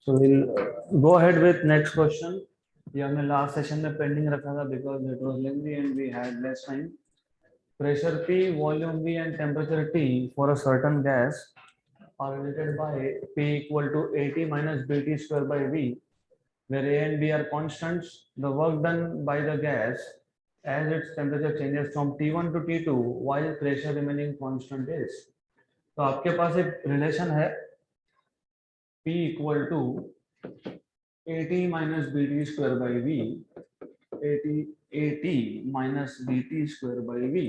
So we'll go ahead with next question. ये हमने last session में पेंडिंग रखा था because it was lengthy and we had less time. Pressure P, volume V and temperature T for a certain gas are related by P equal to AT minus BT square by V, where A and B are constants. The work done by the gas as its temperature changes from T1 to T2 while pressure remaining constant is. तो आपके पास एक relation है P equal to AT minus BT square by V, AT minus BT square by V,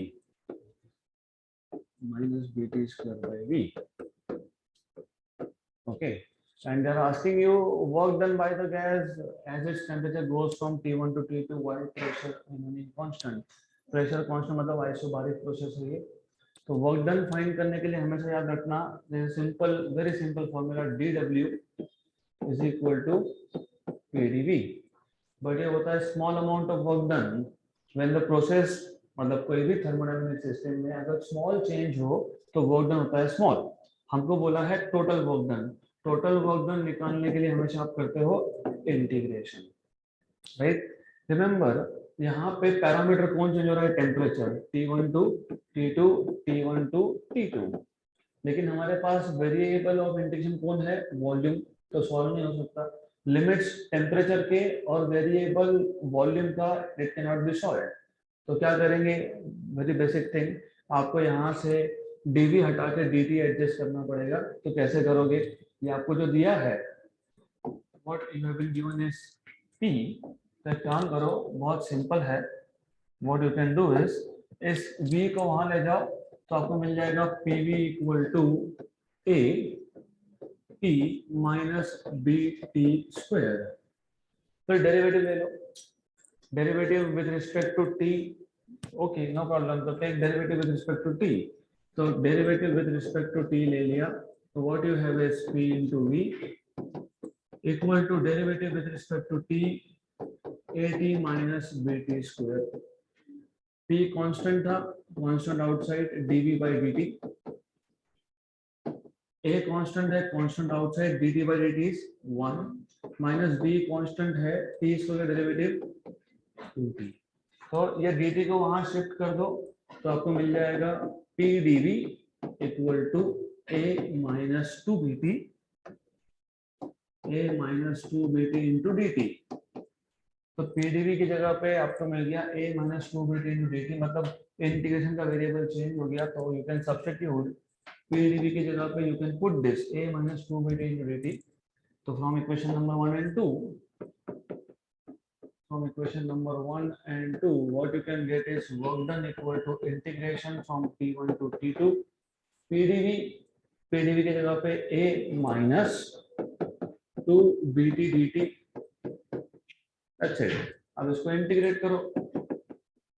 minus BT square by V. Okay, and they're asking you work done by the gas as its temperature goes from T1 to T2 while pressure remaining constant. Pressure constant मतलब isobaric process है ये. तो work done find करने के लिए हमेशा याद रखना simple very simple formula dW is equal to PdV. But ये होता है small amount of work done when the process मतलब कोई भी थर्मोडायनामिक सिस्टम में अगर स्मॉल चेंज हो तो वर्क डन होता है स्मॉल. हमको बोला है total work done. Total work done निकालने के लिए हमेशा आप करते हो इंटीग्रेशन, राइट. रिमेंबर यहाँ पे पैरामीटर कौन चेंज हो रहा है? Temperature T1 to T2, T1 to T2. लेकिन हमारे पास वेरिएबल ऑफ इंटीग्रेशन कौन है? वॉल्यूम. तो सॉल्व नहीं हो सकता. लिमिट्स टेम्परेचर के और वेरिएबल वॉल्यूम का it can not be solve. तो क्या करेंगे? वेरी बेसिक थिंग, आपको यहाँ से dV हटा के dt एडजस्ट करना पड़ेगा. तो कैसे करोगे? ये आपको जो दिया है what you have been given is P. तो एक काम करो, बहुत सिंपल है. What you can do is इस V को वहां ले जाओ तो आपको मिल जाएगा PV equal to A T minus BT square. फिर डेरिवेटिव ले लो. Derivative with respect to T. Okay, no problem. तो take derivative with respect to T. तो derivative with respect to T ले लिया. तो what you have is P into V equal to derivative with respect to T AT minus BT square. P constant था, constant outside dV by dt. A constant है, constant outside dt by dt is 1 minus B constant है, T square derivative 2T. तो ये dt को वहां shift कर दो तो आपको मिल जाएगा P dV equal to A minus 2BT, A minus 2BT into dt. तो PdV की जगह पे आपको मिल गया A minus 2BT into dt. मतलब इंटीग्रेशन का वेरिएबल चेंज हो गया. तो यू कैन सब्स्टिट्यूट PdV की जगह पे you can put this A minus 2BT into dt. तो from equation number 1 and 2, from equation number 1 and 2, what you can get is work done equal to integration from T1 to T2 PdV की जगह पे A minus 2BT dt. अच्छा, अब इसको integrate करो.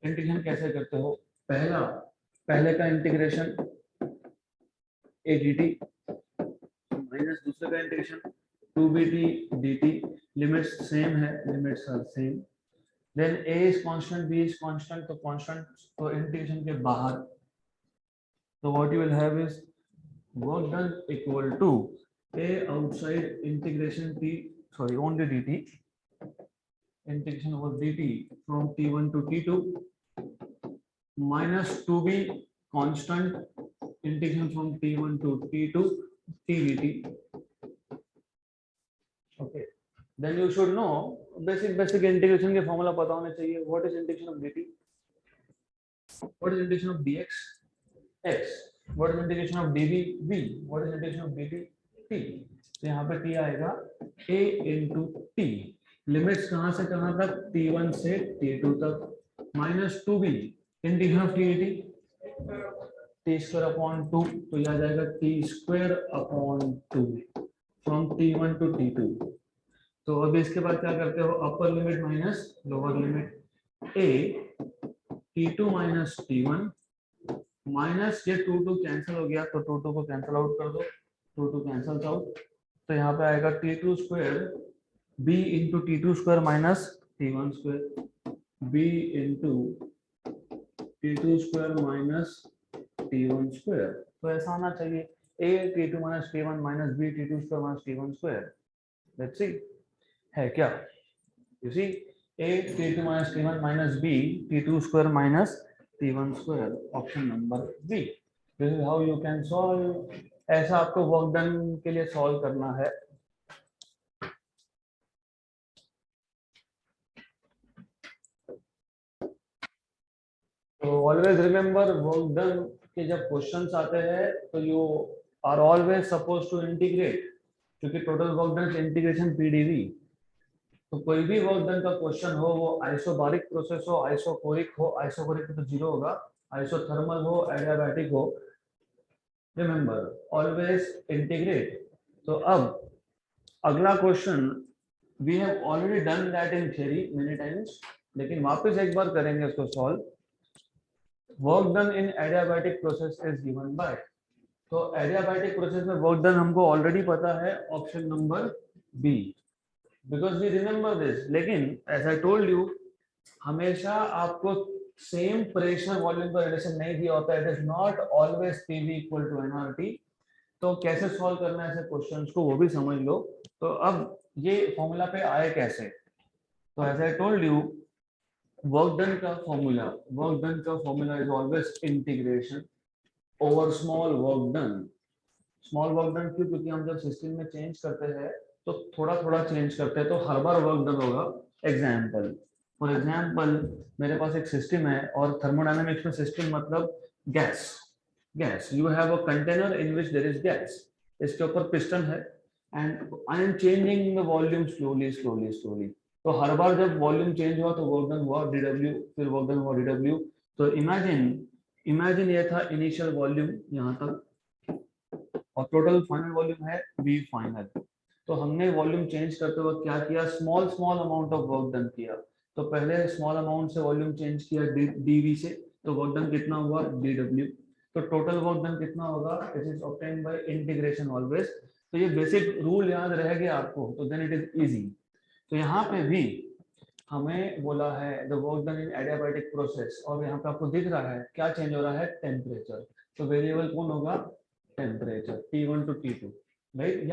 Integration कैसे करते हो? पहले का इंटीग्रेशन A dt माइनस दूसरे का integration 2BT dt. Limits same है, limits are same. Then A is constant, B is constant. तो कांस्टेंट तो इंटीग्रेशन के बाहर. तो what you will have is work done equal to A outside integration T sorry only dt integration over dt from T1 to T2 minus 2B constant integration from T1 to T2 T dt. Okay, then you should know basic integration के formula पता होने चाहिए. What is integration of dt? What is integration of dx? x. What is integration of dv? v. What is integration of dt? t. तो यहाँ पे t आएगा a into t. Limits कहां से कहां तक? T1 से T2 तक. Minus 2B integration of T dt T square upon 2. तो यह आ जाएगा T square upon 2 from T1 to T2. तो अब इसके बाद क्या करते हो? Upper limit minus lower limit. A T2 minus T1 minus ये 2 कैंसिल हो गया तो 2 को कैंसिल आउट कर दो. 2 कैंसिल आउट. तो यहाँ पे आएगा T2 square B into T2 square minus T1 square. B into T2 square minus T1 square. तो ऐसा आना चाहिए A T2 minus T1 minus B T2 square minus T1 square. Let's see है क्या। You see a t2 minus t1 minus b t2 square minus t1 square, option number B. This is how you can solve. ऐसा आपको work done के लिए solve करना है। तो always remember work done के जब क्वेश्चंस आते हैं तो you are always suppose to integrate, क्योंकि total work done integration P D V. तो कोई भी वर्क डन का क्वेश्चन हो, वो आइसोबारिक प्रोसेस हो, आइसोकोरिक तो जीरो होगा, आइसोथर्मल हो, एडियाबैटिक हो, रिमेंबर ऑलवेज इंटीग्रेट। तो अब अगला question, we have already done that in theory many times, लेकिन वापस एक बार करेंगे उसको solve. Work done in adiabatic process is given by, तो एडियाबैटिक प्रोसेस में वर्क डन हमको ऑलरेडी पता है, option number B, because we remember this. लेकिन एज आई टोल्ड यू, हमेशा आपको सेम प्रेशर वॉल्यूम का रिलेशन नहीं दिया होता है, it is not always PV equal to NRT. तो कैसे सॉल्व करना है ऐसे क्वेश्चंस को वो भी समझ लो। तो अब ये फॉर्मूला पे आए कैसे, तो as I told you, work done का formula is always integration over small work done. Small work done क्यों, क्योंकि हम जब सिस्टम में चेंज करते हैं तो थोड़ा थोड़ा चेंज करते हैं, तो हर बार वर्क डन होगा। एग्जाम्पल, फॉर एग्जाम्पल मेरे पास एक सिस्टम है, और थर्मोडायनेमिक्स में सिस्टम मतलब gas. Gas, you have a container in which there is gas, इसके ऊपर पिस्टन है, and I am changing the volume slowly slowly slowly. तो हर बार जब वॉल्यूम चेंज हुआ तो वर्क डन हुआ डीडब्ल्यू, फिर वर्क डन हुआ डीडब्ल्यू। तो इमेजिन ये था इनिशियल वॉल्यूम यहाँ तक, और टोटल फाइनल वॉल्यूम है वी फाइनल। तो हमने वॉल्यूम चेंज करते वक्त क्या किया, small small amount of work done किया। तो पहले स्मॉल अमाउंट से वॉल्यूम चेंज किया डीवी से, तो वर्क डन कितना हुआ डीडब्ल्यू। तो टोटल वर्क डन कितना होगा, it is obtained by integration always. तो ये बेसिक रूल याद रह गया आपको, तो देन इट इज इजी। तो यहाँ पे भी हमें बोला है the work done in adiabatic process, और यहाँ पे आपको दिख रहा है क्या चेंज हो रहा है, टेम्परेचर। तो वेरिएबल कौन होगा, temperature, T1 to T2, right.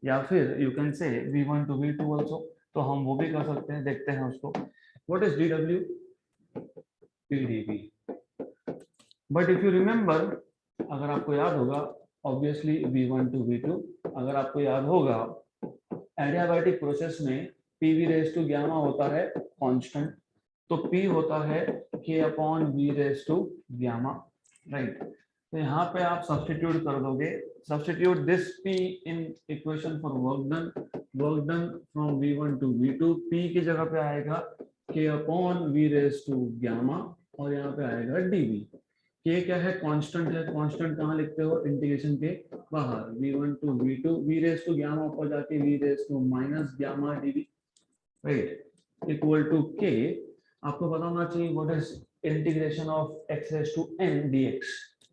या फिर यू कैन से V1 to V2 आल्सो। तो हम वो भी कर सकते हैं, देखते हैं उसको। What is DW, PdV। But if you remember, अगर आपको याद होगा, ऑब्वियसली V1 to V2, अगर आपको याद होगा एडियाबैटिक प्रोसेस में PV रेज टू गामा होता है कांस्टेंट, तो P होता है K upon V raise to gamma, right. तो यहाँ पे आप सब्स्टिट्यूट कर दोगे, substitute this P in equation for work done from V1 to V2। P की जगह पे आएगा K upon V raise to gamma, और यहाँ पे आएगा dV। K क्या है, कांस्टेंट है, कांस्टेंट कहाँ लिखते हो, इंटीग्रेशन के बाहर, V1 to V2, V raise to gamma ऊपर जाके V raise to minus gamma dV, right, equal to K। आपको पता होना चाहिए what is integration of x raise to n dx।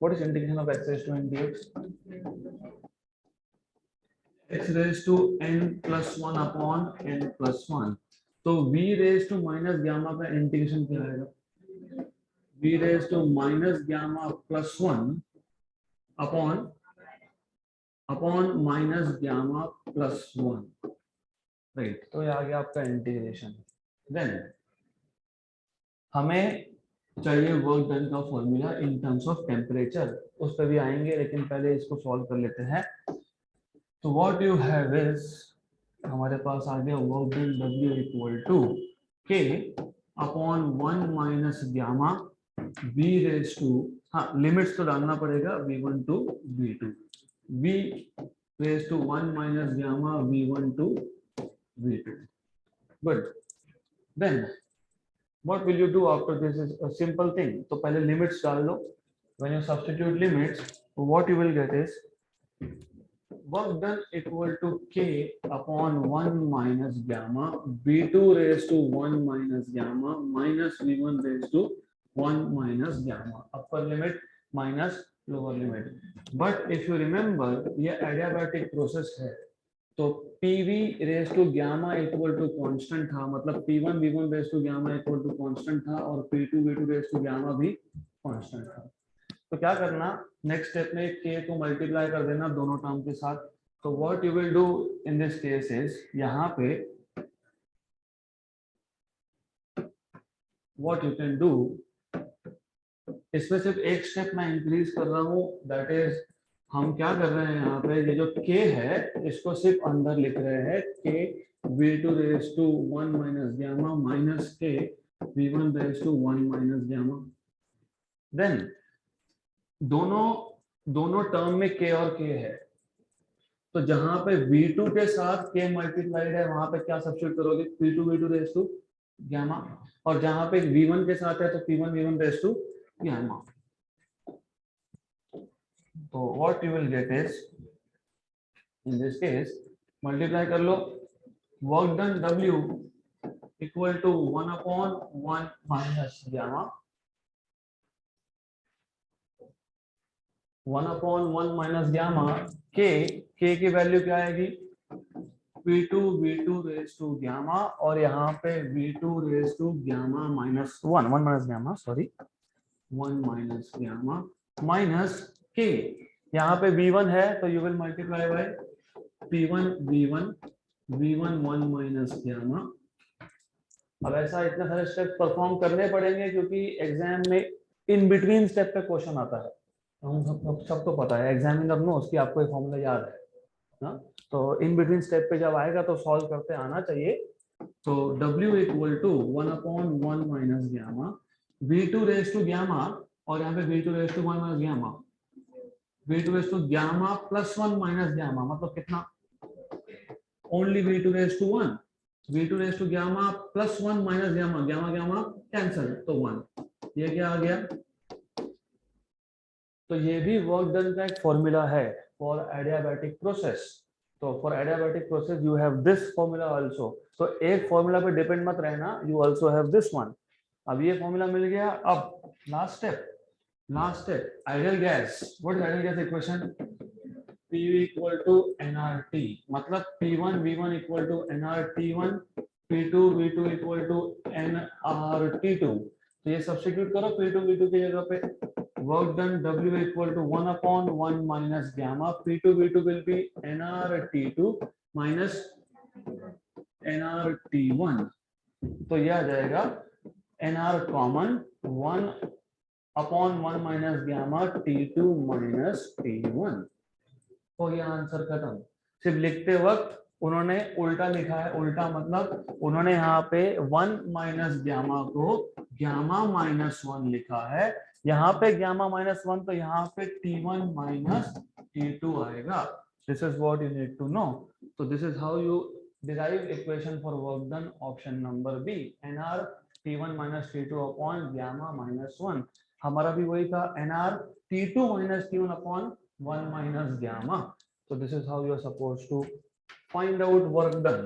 What is integration of x raise to n dx, x raise to n plus 1 upon n plus 1। तो v raise to minus gamma का integration क्या आएगा, v raise to minus gamma plus 1 upon minus gamma plus 1, right. तो ये आ गया आपका integration. Then हमें चाहिए वर्क डन का formula in terms of temperature, उस पर भी आएंगे, लेकिन पहले इसको सॉल्व कर लेते हैं। तो व्हाट यू हैव इज, हमारे पास आ गया work done W equal to K upon 1 minus gamma V raise to, हाँ लिमिट्स तो डालना पड़ेगा, V1 to V2, V raise to 1 minus gamma V1 to V2, good. Then what will you do after this is a simple thing, तो पहले limits डाल लो। when you substitute limits, what you will get is work done equal to K upon 1 minus gamma V2 raised to 1 minus gamma minus V1 raised to 1 minus gamma, upper limit minus lower limit। but if you remember, ये adiabatic process है, तो PV raise to gamma equal to constant था, मतलब P1 V1 raise to gamma equal to constant था, और P2 V2 raise to gamma भी constant था। तो क्या करना, नेक्स्ट स्टेप में K को मल्टीप्लाई कर देना दोनों टर्म के साथ, तो what you will do in this case is, यहाँ पे व्हाट यू कैन डू, इसमें सिर्फ एक स्टेप मैं इंक्रीज कर रहा हूँ, दैट इज हम क्या कर रहे हैं यहाँ पे, ये जो k है इसको सिर्फ अंदर लिख रहे हैं, k v2 raise to 1 minus gamma minus k v1 raise to 1 minus gamma. Then दोनों टर्म में k और k है, तो जहां पे v2 के साथ k मल्टीप्लाइड है वहां पे क्या सब्स्टिट्यूट करोगे, p2 v2 raise to gamma, और जहां पे v1 के साथ है तो p1 v1 raise to gamma. तो what you will get is, in this case multiply कर लो, work done W equal to 1 upon 1 minus gamma, 1 upon 1 minus gamma, k की वैल्यू क्या आएगी, p2 v2 raise to gamma, और यहाँ पे v2 raise to gamma minus 1 minus gamma, sorry 1 minus gamma minus k, यहाँ पे v1 है तो you will multiply by p1 v1 1 minus gamma. अब ऐसा इतने सारे स्टेप परफॉर्म करने पड़ेंगे क्योंकि एग्जाम में इन बिटवीन स्टेप पे क्वेश्चन आता है, हम सबको पता है, एग्जामिनर नो उसकी आपको ये फॉर्मूला याद है ना, तो इन बिटवीन स्टेप पे जब आएगा तो सॉल्व करते आना चाहिए। तो W equal to 1 upon 1 minus gamma, v2 raise to gamma, और यहाँ पे v2 raise to 1 minus gamma, v2 raise to gamma plus 1 minus gamma, मतलब कितना, only v2 raise to 1, v2 raise to gamma plus 1 minus gamma, gamma gamma cancel तो 1, ये क्या आ गया। तो ये भी वर्क डन का एक फॉर्मूला है फॉर एडियाबैटिक प्रोसेस, तो for adiabatic process you have this formula also, तो एक फॉर्मूला पे डिपेंड मत रहना, you also have this one. अब ये फॉर्मूला मिल गया, अब last step ideal gas, what is ideal gas equation, P equal to nRT, मतलब P1 V1 equal to nRT1, P2 V2 equal to nRT2, तो ये सब्स्टिट्यूट करो P2 V2 की जगह पे, work done W equal to 1 upon 1 minus gamma, P2 V2 will be nRT2 minus nRT1, तो ये आ जाएगा nR common 1 upon 1 minus gamma T2 minus T1, तो ये आंसर खत्म। सिर्फ लिखते वक्त उन्होंने उल्टा लिखा है, उल्टा मतलब उन्होंने यहाँ पे 1 माइनस गामा को गामा माइनस 1 लिखा है, यहाँ पे गामा माइनस 1 तो यहाँ पे T1 माइनस T2 आएगा। This is what you need to know, तो this is how you derive equation for work done, option number B, nr T1 minus T2 upon gamma minus 1, हमारा भी वही था, nr T2 minus T1 upon 1 minus gamma, so this is how you are supposed to find out work done.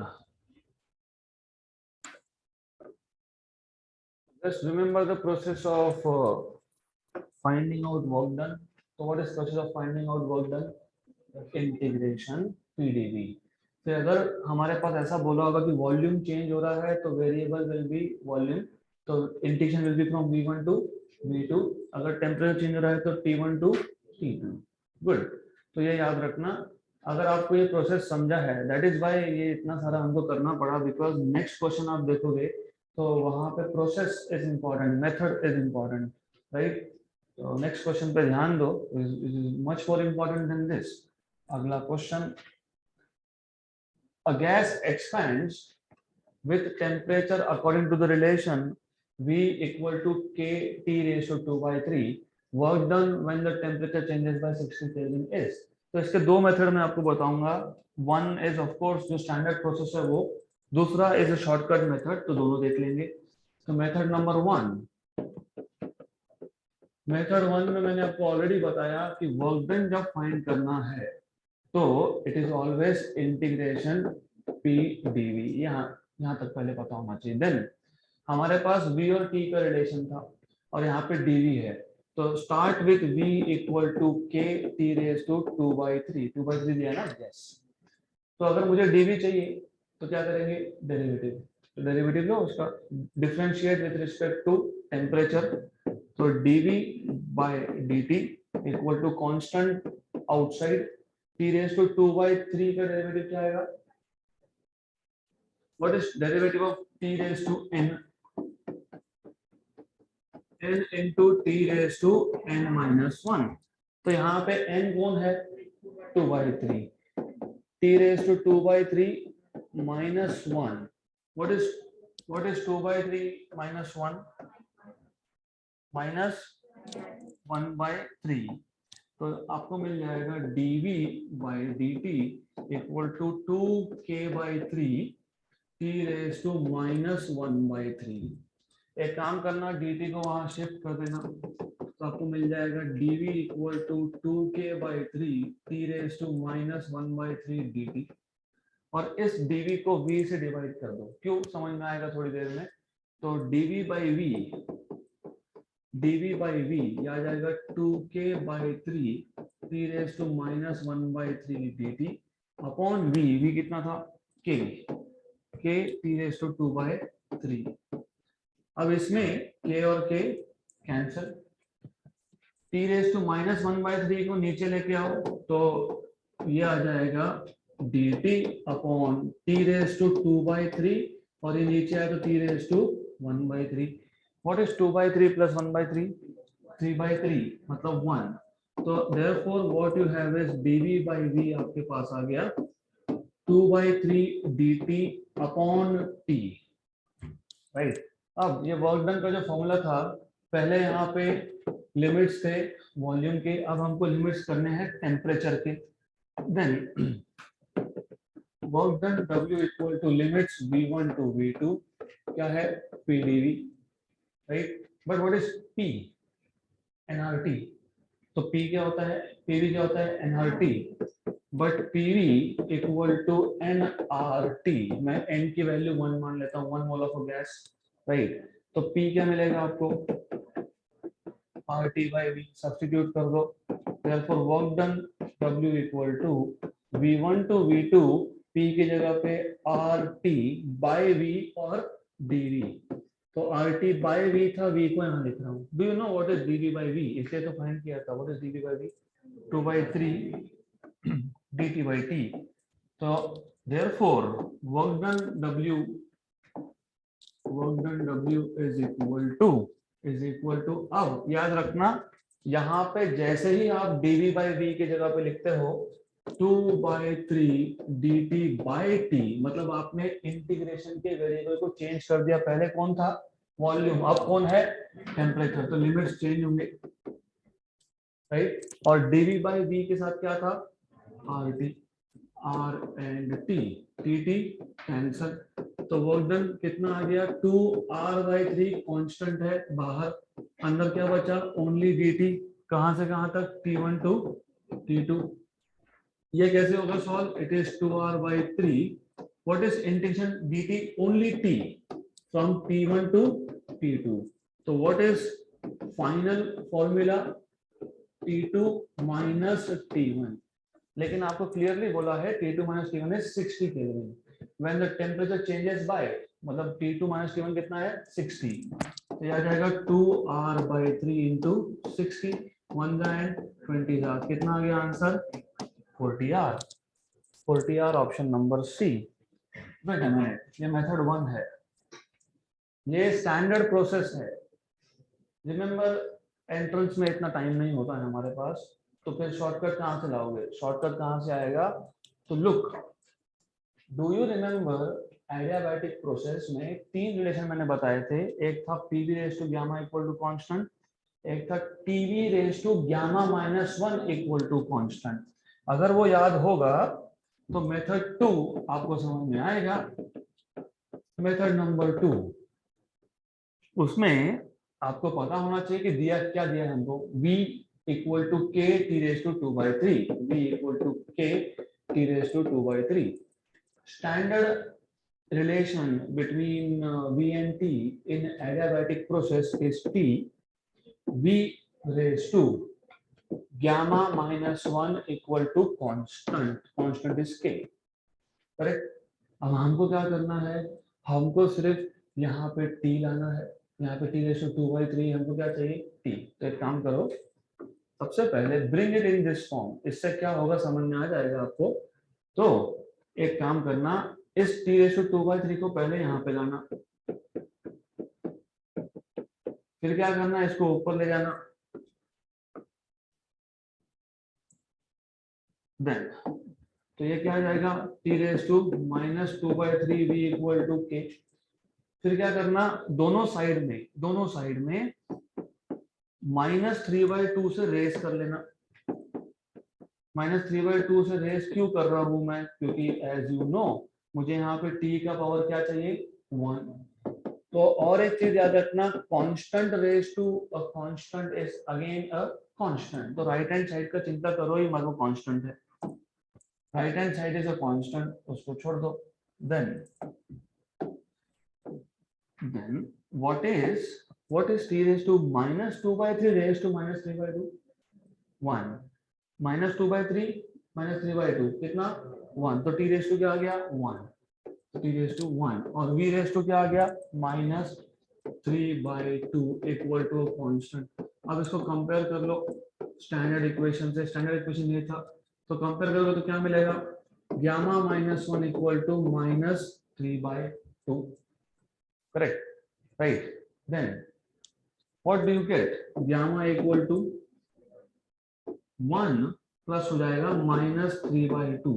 Just remember the process of finding out work done. So what is process of finding out work done? Integration PdV. फिर अगर हमारे पास ऐसा बोला होगा कि volume change हो रहा है तो वेरिएबल विल बी वॉल्यूम, तो integration will be from V1 to V2, अगर टेम्परेचर चेंज हो रहा है तो T1 टू T2, गुड। तो ये याद रखना, अगर आपको ये प्रोसेस समझा है, दैट इज व्हाई ये इतना सारा हमको करना पड़ा, बिकॉज नेक्स्ट क्वेश्चन आप देखोगे तो वहां पे process is important, method is important, right, तो नेक्स्ट क्वेश्चन पे ध्यान दो, is much more important than this. अगला question, a gas expands with temperature according to the relation V equal to KT ratio 2/3, work done when the temperature changes by 60 Kelvin is। तो इसके दो method मैं आपको बताऊंगा, one is of course जो standard process है वो, दूसरा इज अ शॉर्टकट मेथड, तो दोनों देख लेंगे। तो method number one, method one में मैंने आपको ऑलरेडी बताया कि वर्क डन जब फाइंड करना है तो it is always integration P DV, यहाँ तक पहले पता होना चाहिए। देन हमारे पास v और t का रिलेशन था और यहाँ पे dv है, तो start with v equal to k t raise to 2/3, 2/3 दिया ना, यस। तो अगर मुझे dv चाहिए तो क्या करेंगे, डेरिवेटिव, तो डेरिवेटिव लो उसका, differentiate with respect to temperature, तो dv by dt equal to constant outside T raise to 2/3 का डेरिवेटिव क्या आएगा? What is derivative of T raise to n? n into t raise to n-1। तो यहाँ पे n कौन है? 2/3। t raise to 2/3 minus 1। what is 2/3 minus 1? minus 1/3। तो आपको मिल जाएगा dv by dt equal to 2k/3 t raise to -1/3। एक काम करना, dt को वहां शिफ्ट कर देना, तो आपको मिल जाएगा dv equal to 2k/3 t raise to -1/3 dt। और इस dv को v से डिवाइड कर दो, क्यों समझ में आएगा थोड़ी देर में। तो dv by v ये आ जाएगा 2k/3 t raise to -1/3 dt upon v कितना था? k t raise to 2/3। अब इसमें k और k cancel, t raise to -1/3 को नीचे लेके आओ तो ये आ जाएगा dt upon t raise to 2/3 और ये नीचे आए तो t raise to 1/3। What is 2/3 plus 1/3? 3/3 मतलब 1। तो therefore what you have is dv by v आपके पास आ गया 2/3 dt अपॉन t, राइट। अब ये वर्क डन का जो फॉर्मूला था, पहले यहाँ पे लिमिट्स थे वॉल्यूम के, अब हमको लिमिट्स करने हैं टेम्परेचर के। Then work done W equal to limits V1 to V2 क्या है? PdV, right. But what is P? nRT। तो P क्या होता है? PV क्या होता है? nRT। But PV equal to nRT, मैं n की वैल्यू 1 मान लेता हूँ, 1 मोल ऑफ गैस, राइट। तो P क्या मिलेगा आपको? RT by V, सब्स्टिट्यूट कर दो। therefore work done W equal to V1 to V2, P की जगह पे RT by V और dV। तो RT by V था, V को यहाँ लिख रहा हूँ। Do you know what is dV by V? इसलिए तो फाइंड किया था। What is dV by V? 2/3 dt by t। तो therefore work done W is equal to अब याद रखना, यहाँ पे जैसे ही आप dv by v की जगह पे लिखते हो 2/3 dt by t, मतलब आपने इंटीग्रेशन के वेरिएबल को चेंज कर दिया। पहले कौन था? वॉल्यूम, अब कौन है? टेम्परेचर। तो लिमिट्स चेंज होंगे, राइट। और dv by v के साथ क्या था? RT, R and T, TT cancel. तो वर्क डन कितना आ गया? 2R/3 कांस्टेंट है बाहर, अंदर क्या बचा? Only dt। कहां से कहां तक? T1 to T2। ये कैसे होगा solve? It is 2R/3। What is integration dt? Only t from T1 to T2। तो what is final formula? T2 minus T1। लेकिन आपको क्लियरली बोला है T2 minus T1 is 60 kelvin. When the temperature changes by, मतलब T2 minus T1 कितना है? 60। तो यह आ जाएगा 2R/3 into 60, 1 and 20 कितना आ गया answer? 40R। 40R option number C. Wait a minute, ये मेथड 1 है, ये स्टैंडर्ड प्रोसेस है। रिमेंबर एंट्रेंस में इतना टाइम नहीं होता है हमारे पास, तो फिर शॉर्टकट कहाँ से लाओगे? शॉर्टकट कहाँ से आएगा? तो look, do you remember adiabatic process में 3 रिलेशन मैंने बताए थे। एक था PV raise to gamma equal to constant, एक था TV raise to gamma -1 equal to constant. अगर वो याद होगा तो मेथड 2 आपको समझ में आएगा। मेथड नंबर 2, उसमें आपको पता होना चाहिए कि दिया क्या दिया है हमको। V equal to k t raised to 2/3, V equal to k t raised to 2/3। Standard relation between V and T in adiabatic process is T V raised to gamma -1 equal to constant is k, correct. अब हमको क्या करना है? हमको सिर्फ यहाँ पे T लाना है, यहाँ पे T रेशो 2/3, हमको क्या चाहिए? T। तो एक काम करो, सबसे पहले bring it in this form, इससे क्या होगा समझ में आ जाएगा आपको। तो एक काम करना, इस t⁻2/3 को पहले यहाँ पे लाना, फिर क्या करना, इसको ऊपर ले जाना, देन तो ये क्या आ जाएगा t⁻⁻2/3 v equal to k। फिर क्या करना, दोनों साइड में -3/2 से रेस कर लेना। -3/2 से रेस क्यों कर रहा हूं मैं, क्योंकि एज यू नो मुझे यहाँ पे t का पावर क्या चाहिए 1। तो और एक चीज याद रखना, constant raise to a constant is again a constant. तो राइट हैंड साइड का चिंता करो ही मत, वो कांस्टेंट है, right hand side is a constant, उसको छोड़ दो। Then what is t⁻2/3 raised to -3/2? 1 -2/3 -3/2 कितना 1, तो t⁻2 क्या आ गया 1, तो t⁻1 और v⁻2 क्या आ गया -3/2 इक्वल टू कांस्टेंट। अब इसको कंपेयर कर लो स्टैंडर्ड इक्वेशन से, स्टैंडर्ड इक्वेशन ये था, तो कंपेयर करोगे तो क्या मिलेगा, gamma -1 equal to -3/2, correct, right? Then what do you get? Gamma equal to 1 plus हो जाएगा -3/2।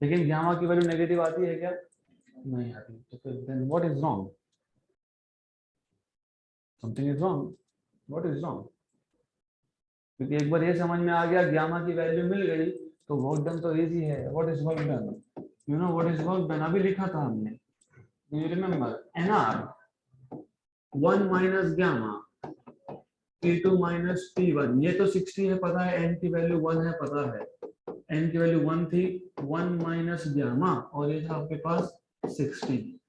लेकिन गामा की वैल्यू नेगेटिव आती है क्या, नहीं आती, तो फिर then what is wrong? Something is wrong. What is wrong? क्योंकि एक बार ये समझ में आ गया गामा की वैल्यू मिल गई तो वर्क डन तो इजी है। What is work done, you know what is work done, अभी लिखा था हमने, you remember nr 1 minus gamma T2 minus T1, ये तो 60 है पता है, n की वैल्यू 1 है पता है, n की वैल्यू 1 थी, 1 माइनस गामा और ये था आपके पास 60,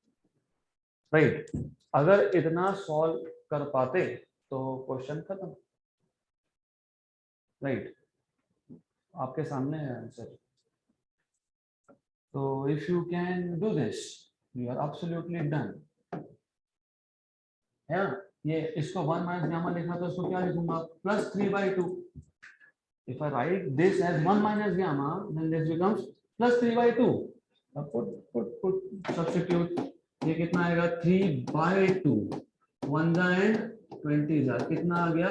राइट। अगर इतना सॉल्व कर पाते तो क्वेश्चन खत्म, राइट, आपके सामने है आंसर। तो if you can do this you are absolutely done, है ना। ये इसको 1 माइनस गामा लिखा तो इसको क्या लिखूंगा +3/2। If I write this as 1 minus gamma, then this becomes +3/2. Now put substitute. ये कितना आएगा 3/2, 1 and 20 कितना आ गया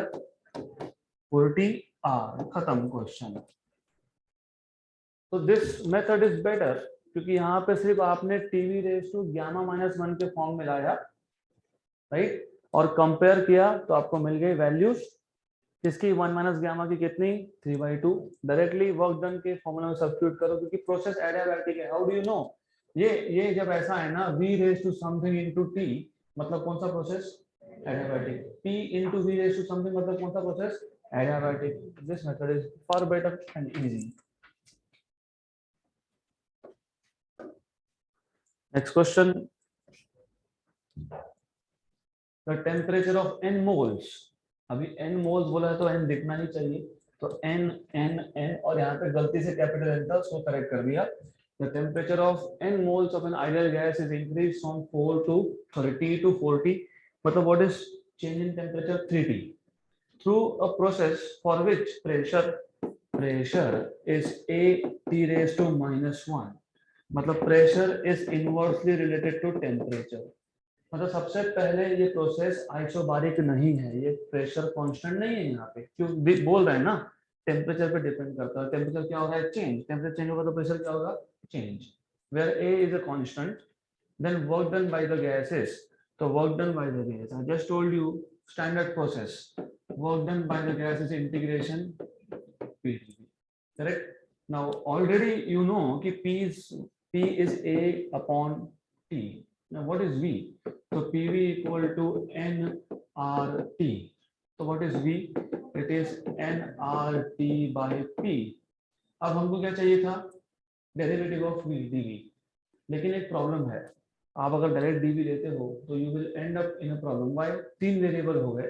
40R, खत्म क्वेश्चन। तो दिस मेथड इज बेटर क्योंकि यहाँ पे सिर्फ आपने t⁻⁻1 के फॉर्म में लाया, राइट, और कंपेयर किया तो आपको मिल गई वैल्यूज किसकी 1 माइनस गामा की कितनी 3/2। डायरेक्टली वर्क डन के फॉर्मूला में सब्स्टिट्यूट करो क्योंकि प्रोसेस एडियाबैटिक है। हाउ डू यू नो, ये जब ऐसा है ना v raise to something into t, मतलब कौन सा process adiabatic, p into v raise to something मतलब कौन सा process adiabatic. This method is far better and easy. Next question, the temperature of n moles, अभी n मोल्स बोला है तो n दिखना ही चाहिए, तो n n n और यहाँ पे गलती से कैपिटल n था उसको करेक्ट कर दिया। The temperature of n moles of an ideal gas is increase from 4 to T to 40, मतलब व्हाट इज चेंज इन टेम्परेचर 3T through a process for which pressure is T⁻⁻1, मतलब pressure is inversely related to temperature. मतलब सबसे पहले ये प्रोसेस आइसोबारिक नहीं है, ये प्रेशर कांस्टेंट नहीं है। यहाँ पे क्यों बोल रहे हैं ना, टेम्परेचर पे डिपेंड करता है। टेम्परेचर क्या हो रहा है चेंज, टेम्परेचर चेंज होगा तो प्रेशर क्या होगा change. Where A is a constant then work done by the gases, तो work done by the gas I just told you standard process, work done by the gas is integration PdV, correct. Now already you know कि P is A upon T. Now what is V? So PV equal to nRT. So what is V? It is nRT by P. अब हमको क्या चाहिए था derivative of V dV, लेकिन एक problem है, आप अगर डायरेक्ट dV लेते हो तो you will end up in a problem. Why, 3 variable हो गए,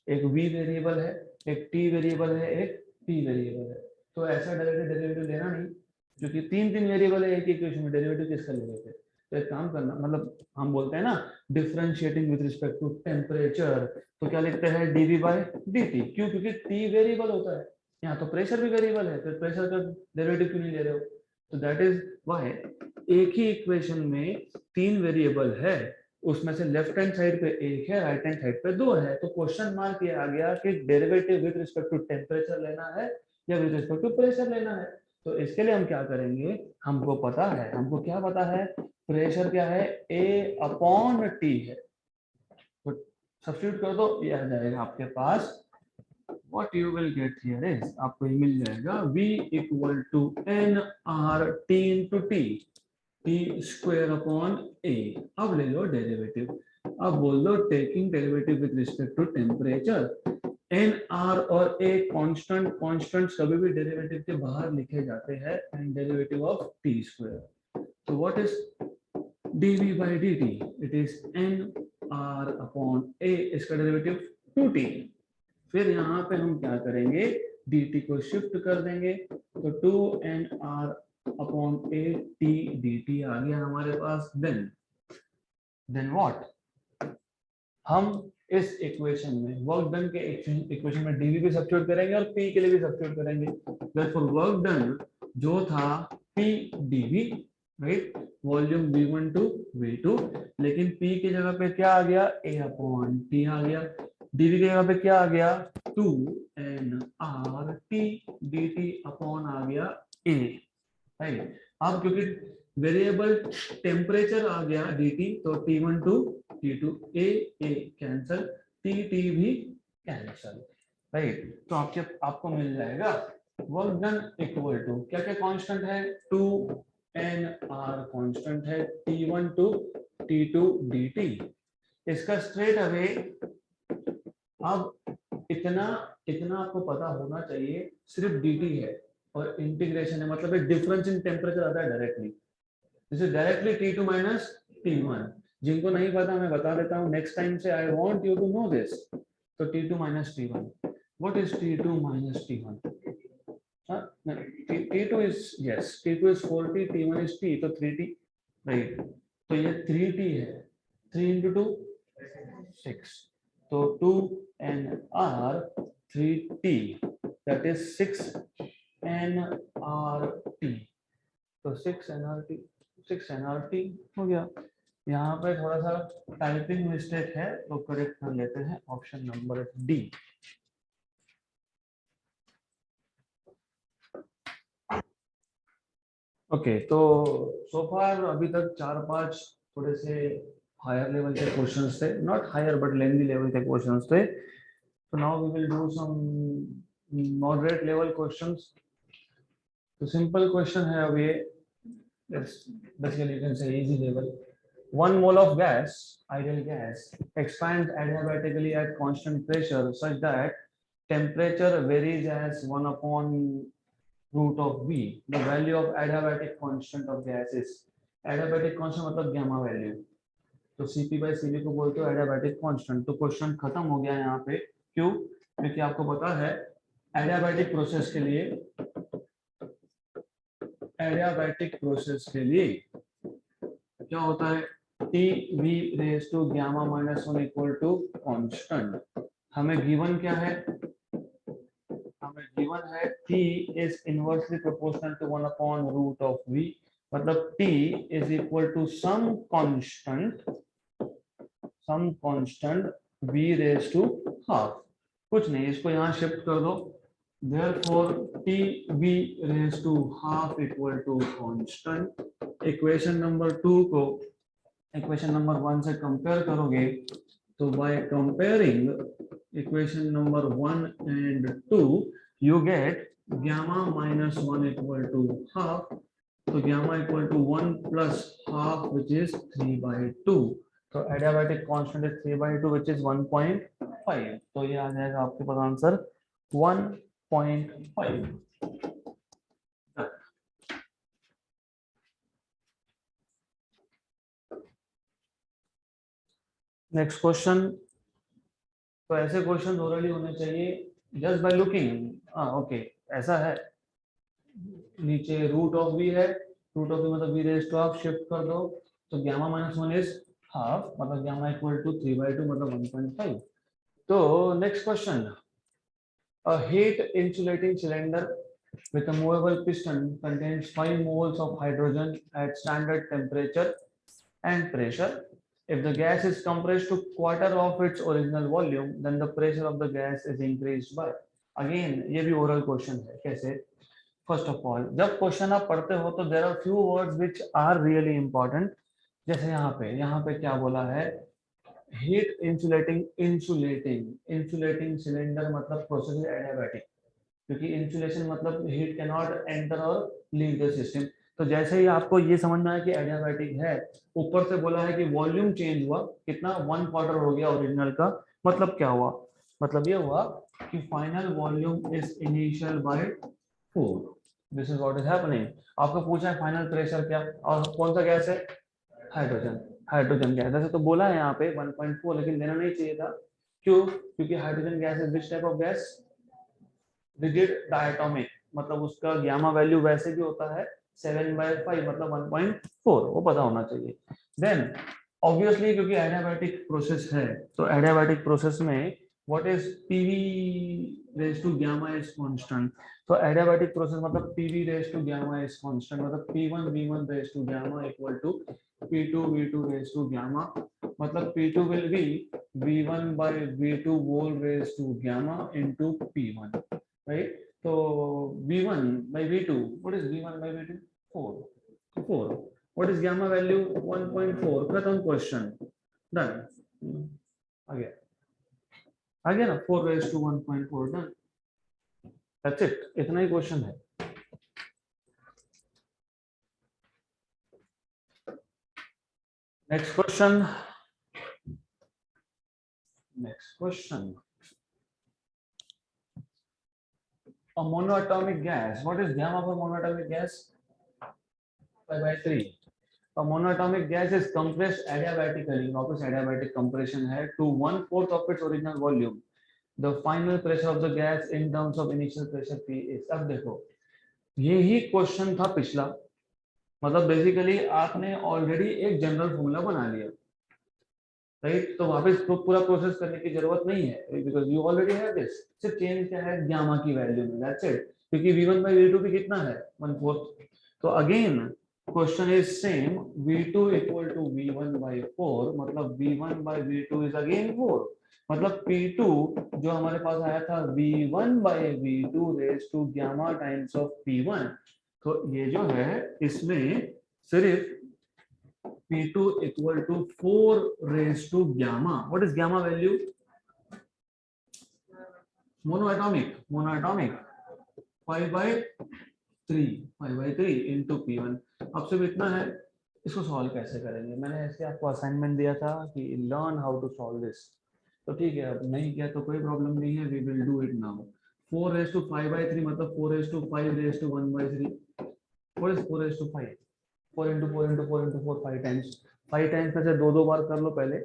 एक V वेरिएबल है, एक T वेरिएबल है, एक P वेरिएबल है, तो ऐसा डायरेक्ट डेरिवेटिव लेना नहीं क्योंकि 3 वेरिएबल है एक इक्वेशन में, डेरिवेटिव किसका ले लेते। तो एक काम करना, मतलब हम बोलते हैं ना differentiating with respect to temperature, तो क्या लिखते हैं dV by dt, क्यों, क्योंकि T वेरिएबल होता है, यहाँ तो प्रेशर भी वेरिएबल है, तो प्रेशर का डेरिवेटिव क्यों नहीं ले रहे हो? तो दैट इज व्हाई एक ही इक्वेशन में 3 वेरिएबल है, उसमें से लेफ्ट हैंड साइड पे एक है, राइट हैंड साइड पे 2 है, तो क्वेश्चन मार्क ये आ गया कि derivative with respect to temperature लेना है या विद रिस्पेक्ट टू प्रेशर लेना है। तो इसके लिए हम क्या करेंगे, हमको पता है, हमको क्या पता है, प्रेशर क्या है, A अपॉन T है, तो सब्स्टिट्यूट कर दो, ये आ जाएगा आपके पास, what you will get here is आपको ये मिल जाएगा V equal to nRT into T square upon A। अब ले लो डेरिवेटिव, अब बोल दो taking derivative with respect to temperature, N R और ए कांस्टेंट, कांस्टेंट्स कभी भी डेरिवेटिव के बाहर लिखे जाते हैं, and derivative of T square, तो what is dv by dt, it is N R upon A, इसका डेरिवेटिव 2t। फिर यहाँ पे हम क्या करेंगे, dt को शिफ्ट कर देंगे, तो 2nr upon A T dt आ गया हमारे पास। देन व्हाट, हम इस इक्वेशन में वर्क डन के इक्वेशन में dv भी सब्स्टिट्यूट करेंगे और p के लिए भी सब्स्टिट्यूट करेंगे। देयरफॉर वर्क डन जो था p dv, right, volume v1 to v2, लेकिन p की जगह पे क्या आ गया, a अपॉन t आ गया, dv की जगह पे क्या आ गया, 2nRT dt अपॉन आ गया a, राइट। अब क्योंकि वेरिएबल टेम्परेचर आ गया dt, तो T1 to T2, a cancel, tt भी कैंसल, राइट। तो आपको मिल जाएगा वर्क डन इक्वल टू क्या क्या कांस्टेंट है, 2nr कांस्टेंट है, T1 टू T2 dt, इसका स्ट्रेट अवे, अब इतना इतना आपको पता होना चाहिए, सिर्फ dt है और इंटीग्रेशन है, मतलब डिफरेंस इन टेम्परेचर आता है directly, this is directly T2 minus T1। जिनको नहीं पता मैं बता देता हूँ नेक्स्ट टाइम से, I want you to know this. तो T2 minus T1, what is T2 minus T1? T2 is, yes, T2 is 4t, T1 is t, तो 3t, राइट। तो ये 3t है, 3 into 2 6, तो 2nr 3t, that is 6nrt, तो 6nrt हो गया। यहाँ पे थोड़ा सा टाइपिंग मिस्टेक है, तो करेक्ट कर लेते हैं, ऑप्शन नंबर डी। ओके, तो सो फार अभी तक 4-5 थोड़े से हायर लेवल के क्वेश्चंस थे, not higher but lengthy level के क्वेश्चंस थे। तो now we will do some moderate level questions. तो सिंपल क्वेश्चन है अब ये, basically you can say easy level. 1 mole of gas, ideal gas, expands adiabatically at constant pressure such that temperature varies as 1 upon root of V. The value of adiabatic constant of gas is, adiabatic constant मतलब gamma value, तो Cp by Cv को बोलते हो adiabatic constant। तो question खत्म हो गया यहाँ पे, क्यों? क्योंकि आपको पता है adiabatic प्रोसेस के लिए, एडियाबैटिक प्रोसेस के लिए क्या होता है, T V raise to gamma minus 1 equal to constant. हमें गिवन क्या है, हमें गिवन है T is inversely proportional to 1 upon root of V, मतलब T is equal to some constant V raise to half, कुछ नहीं, इसको यहाँ शिफ्ट कर दो, therefore tv raised to half equal to constant। Equation number 2 को equation number 1 से compare करोगे, तो by comparing equation number 1 and 2 you get gamma minus 1 equal to half, तो gamma equal to 1 plus half which is 3/2, तो adiabatic constant is 3/2 which is 1.5, तो ये आ जाएगा आपके पास आंसर 1.5। नेक्स्ट क्वेश्चन, तो ऐसे क्वेश्चन ओरली होने चाहिए जस्ट बाय लुकिंग। ओके, ऐसा है, नीचे रूट ऑफ वी है, रूट ऑफ वी मतलब V raise to half, shift कर दो, तो गामा माइनस 1 इज हाफ, मतलब गामा इक्वल टू 3/2 मतलब 1.5। तो next question, A heat insulating cylinder with a movable piston contains 5 moles of hydrogen at standard temperature and pressure. If the gas is compressed to quarter of its original volume, then the pressure of the gas is increased by. Again, ये भी oral question है. कैसे? First of all, जब question आप पढ़ते हो तो there are few words which are really important. जैसे यहाँ पे क्या बोला है? हीट इंसुलेटिंग सिलेंडर मतलब प्रोसेस एडियाबैटिक, क्योंकि इंसुलेशन मतलब हीट कैन नॉट एंटर और लीव द सिस्टम। तो जैसे ही आपको ये समझ में आया कि एडियाबैटिक है, ऊपर से बोला है कि वॉल्यूम चेंज हुआ कितना, 1/4 हो गया ओरिजिनल का, मतलब क्या हुआ, मतलब ये हुआ कि final volume is initial by 4। This is what is happening. आपको पूछा है फाइनल प्रेशर क्या, और कौन सा गैस है, हाइड्रोजन। हाइड्रोजन गैस वैसे तो बोला है यहाँ पे 1.4, लेकिन देना नहीं चाहिए था। क्यों? क्योंकि hydrogen gas is which type of gas, rigid diatomic, मतलब उसका गामा वैल्यू वैसे भी होता है 7/5 मतलब 1.4, वो पता होना चाहिए। देन ऑब्वियसली क्योंकि एडियाबैटिक प्रोसेस है, तो एडियाबैटिक प्रोसेस में what is PV raise to gamma is constant. तो एडियाबैटिक प्रोसेस मतलब PV raise to gamma is constant, मतलब P1 V1 raise to gamma equal to P2 V2 raise to gamma, मतलब P2 will be V1 by V2 whole raised to gamma into P1, right? So V1 by V2, what is V1 by V2? 4. 4. What is gamma value? 1.4. खत्म question. Done. आ गया ना, 4 raised to 1.4, done. That's it. इतना ही question है. Next question. Next question. A monoatomic gas. What is gamma for monoatomic gas? 5/3. A monoatomic gas is compressed adiabatically. वापस adiabatic compression है to 1/4 of its original volume. The final pressure of the gas in terms of initial pressure P is. अब देखो, यही question था पिछला, मतलब basically आपने already एक जनरल फॉर्मूला बना लिया, राइट? तो वापस तो पूरा प्रोसेस करने की जरूरत नहीं है, because you already have this. सिर्फ चेंज क्या है, गामा की वैल्यू में, दैट्स इट। क्योंकि V1 by V2 भी कितना है, 1/4। तो again question is same, V2 equal to V1 by 4, मतलब V1 by V2 is again 4, मतलब P2 जो हमारे पास आया था V1 by V2 raised to gamma times of P1, तो ये जो है इसमें सिर्फ P2 equal to 4 raised to gamma. What is gamma value? Monoatomic. 5/3 into P1। अब सिर्फ इतना है, इसको सॉल्व कैसे करेंगे? मैंने ऐसे आपको असाइनमेंट दिया था कि learn how to solve this, तो ठीक है, अब नहीं किया तो कोई प्रॉब्लम नहीं है, we will do it now. 4 raised to 5/3 मतलब 4 raised to 5 raised to 1/3। What is 4 raised to 5? 4 into 4 into 4 into 4, 5 times। 5 times में से दो बार कर लो पहले।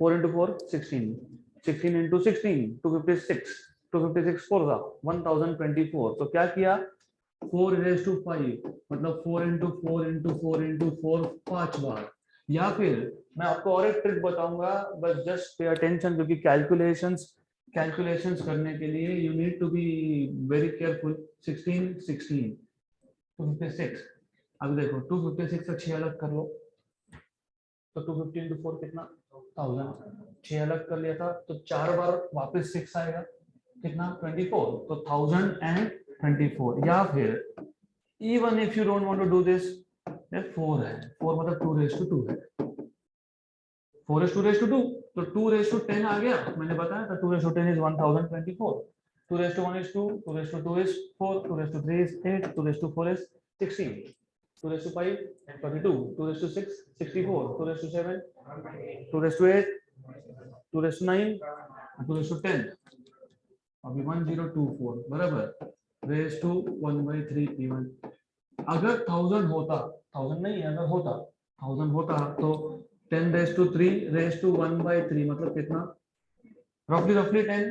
4 into 4 16, 16 into 16 256, 256 4 का 1024। तो क्या किया, 4 raised to 5 मतलब 4 into 4 into 4 into 4 5 बार। या फिर मैं आपको और एक ट्रिक बताऊंगा, बस जस्ट पे अटेंशन, क्योंकि कैलकुलेशंस करने के लिए you need to be very careful. 16 16 256। अब देखो 256 से 6 अलग कर लो, तो 250 into 4 कितना, 1000। 6 अलग कर लिया था तो 4 बार वापस 6 आएगा, कितना, 24, तो 1024। या फिर even if you don't want to do this, 4 है, 4 मतलब 2 raised to 2 है, 4 is 2 raised to 2, तो 2 raised to 10 आ गया, मैंने बताया था 2 raised to 10 is 1024, 2 raised to 1 is 2, 2 raised to 2 is 4, 2 raised to 3 is 8, 2 raised to 4 is 16, 2 raised to 5 22, 2 raised to 6 64, 2 raised to 7 2 raised to 8, 2 raised to 9, 2 raised to 10, अभी 1024 बराबर raised to 1/3 P1। अगर 1000 होता, 1000 नहीं, अगर होता 1000 होता तो 10 raised to 3 raised to 1/3 मतलब कितना, रफली 10।